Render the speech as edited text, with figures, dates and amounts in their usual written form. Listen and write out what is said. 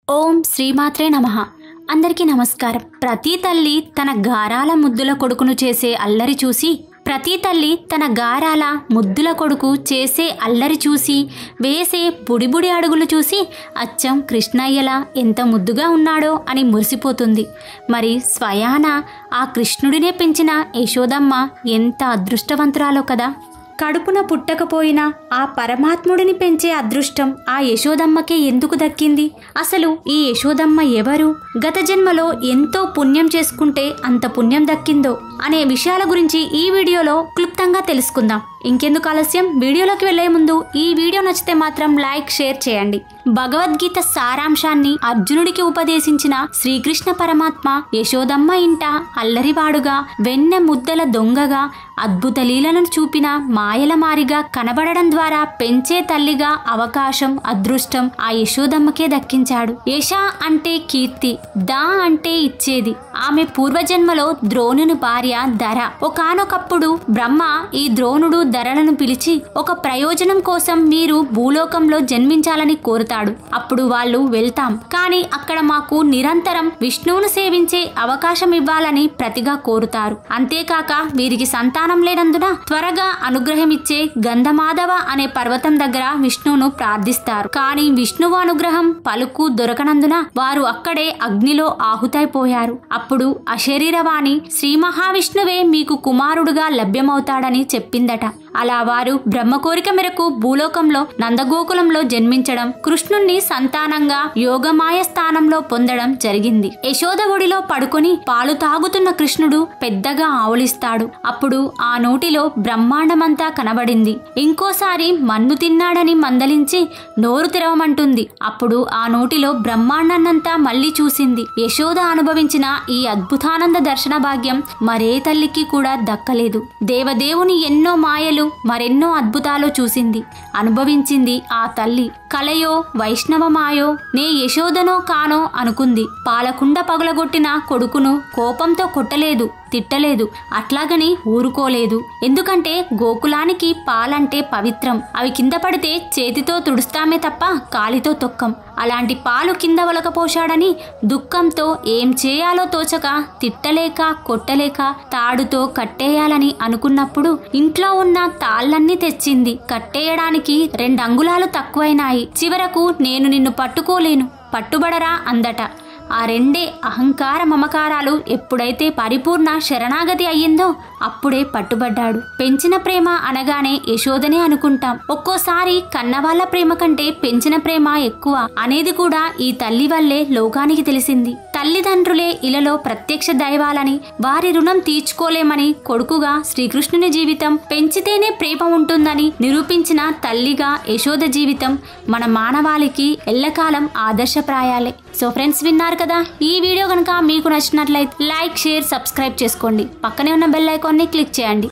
ఓం శ్రీమాత్రే నమః. అందరికీ నమస్కారం. ప్రతి తల్లి తన గారాల ముద్దుల కొడుకును చేసే అల్లరి చూసి వేసే బుడిబుడి అడుగులు చూసి అచ్చం కృష్ణయ్యలా ఎంత ముద్దుగా ఉన్నాడో అని మురిసిపోతుంది. మరి స్వయాన ఆ కృష్ణుడినే పెంచిన యశోదమ్మ ఎంత అదృష్టవంతురాలో కదా. కడుపున పుట్టకపోయినా ఆ పరమాత్ముడిని పెంచే అదృష్టం ఆ యశోదమ్మకే ఎందుకు దక్కింది? అసలు ఈ యశోదమ్మ ఎవరు? గత జన్మలో ఎంతో పుణ్యం చేసుకుంటే అంత పుణ్యం దక్కిందో అనే విషయాల గురించి ఈ వీడియోలో క్లుప్తంగా తెలుసుకుందాం. ఇంకెందుకు ఆలస్యం, వీడియోలోకి వెళ్లే ముందు ఈ వీడియో నచ్చితే మాత్రం లైక్, షేర్ చేయండి. భగవద్గీత సారాంశాన్ని అర్జునుడికి ఉపదేశించిన శ్రీకృష్ణ పరమాత్మ యశోదమ్మ ఇంట అల్లరివాడుగా, వెన్నె ముద్దల దొంగగా, అద్భుత లీలను చూపిన మాయల మారిగా కనబడడం ద్వారా పెంచే తల్లిగా అవకాశం, అదృష్టం ఆ యశోదమ్మకే దక్కించాడు. యశ అంటే కీర్తి, దా అంటే ఇచ్చేది. ఆమె పూర్వజన్మలో ద్రోణుని భార్య ధర. ఒకానొకప్పుడు బ్రహ్మ ఈ ద్రోణుడు ధరలను పిలిచి ఒక ప్రయోజనం కోసం మీరు భూలోకంలో జన్మించాలని కోరుతాడు. అప్పుడు వాళ్ళు వెళ్తాం, కానీ అక్కడ మాకు నిరంతరం విష్ణువును సేవించే అవకాశం ఇవ్వాలని ప్రతిగా కోరుతారు. అంతేకాక వీరికి సంతానం లేనందున త్వరగా అనుగ్రహమిచ్చే గంధమాధవ అనే పర్వతం దగ్గర విష్ణువును ప్రార్థిస్తారు. కానీ విష్ణువు అనుగ్రహం పలుకు దొరకనందున వారు అక్కడే అగ్నిలో ఆహుతైపోయారు. అప్పుడు అశరీరవాణి శ్రీ మహావిష్ణువే మీకు కుమారుడుగా లభ్యమవుతాడని చెప్పిందట. అలా వారు బ్రహ్మ కోరిక మేరకు భూలోకంలో నందగోకులంలో జన్మించడం, కృష్ణుణ్ణి సంతానంగా యోగమాయ స్థానంలో పొందడం జరిగింది. యశోద ఒడిలో పడుకొని పాలు తాగుతున్న కృష్ణుడు పెద్దగా ఆవులిస్తాడు. అప్పుడు ఆ నోటిలో బ్రహ్మాండమంతా కనబడింది. ఇంకోసారి మన్ను తిన్నాడని మందలించి నోరు తెరవమంటుంది. అప్పుడు ఆ నోటిలో బ్రహ్మాండాన్నంతా మళ్లీ చూసింది. యశోద అనుభవించిన ఈ అద్భుతానంద దర్శన భాగ్యం మరే తల్లికి కూడా దక్కలేదు. దేవదేవుని ఎన్నో మాయలు, మరెన్నో అద్భుతాలు చూసింది, అనుభవించింది ఆ తల్లి. కలయో వైష్ణవమాయో నే యశోదనో కానో అనుకుంది. పాలకుండ పగలగొట్టిన కొడుకును కోపంతో కొట్టలేదు, తిట్టలేదు, అట్లాగని ఊరుకోలేదు. ఎందుకంటే గోకులానికి పాలంటే పవిత్రం. అవి కింద పడితే చేతితో తుడుస్తామే తప్ప కాలితో తొక్కం. అలాంటి పాలు కింద ఒలకపోశాడని దుఃఖంతో ఏం చేయాలో తోచక, తిట్టలేక కొట్టలేక తాడుతో కట్టేయాలని అనుకున్నప్పుడు ఇంట్లో ఉన్న తాళ్ళన్నీ తెచ్చింది. కట్టేయడానికి 2 అంగుళాలు తక్కువైనాయి. చివరకు నేను నిన్ను పట్టుకోలేను, పట్టుబడరా అందట. ఆ 2 అహంకార మమకారాలు ఎప్పుడైతే పరిపూర్ణ శరణాగతి అయ్యిందో అప్పుడే పట్టుబడ్డాడు. పెంచిన ప్రేమ అనగానే యశోదనే అనుకుంటాం. ఒక్కోసారి కన్నవాళ్ల ప్రేమ కంటే పెంచిన ప్రేమ ఎక్కువ అనేది కూడా ఈ తల్లి వల్లే లోకానికి తెలిసింది. తల్లిదండ్రులే ఇలలో ప్రత్యక్ష దైవాలని, వారి రుణం తీర్చుకోలేమని కొడుకుగా శ్రీకృష్ణుని జీవితం, పెంచితేనే ప్రేమ ఉంటుందని నిరూపించిన తల్లిగా యశోద జీవితం మన మానవాళికి ఎల్లకాలం ఆదర్శప్రాయాలే. సో ఫ్రెండ్స్, విన్నారు కదా. ఈ వీడియో కనుక మీకు నచ్చినట్లయితే లైక్, షేర్, సబ్స్క్రైబ్ చేసుకోండి. పక్కనే ఉన్న బెల్ ఐకాన్ని క్లిక్ చేయండి.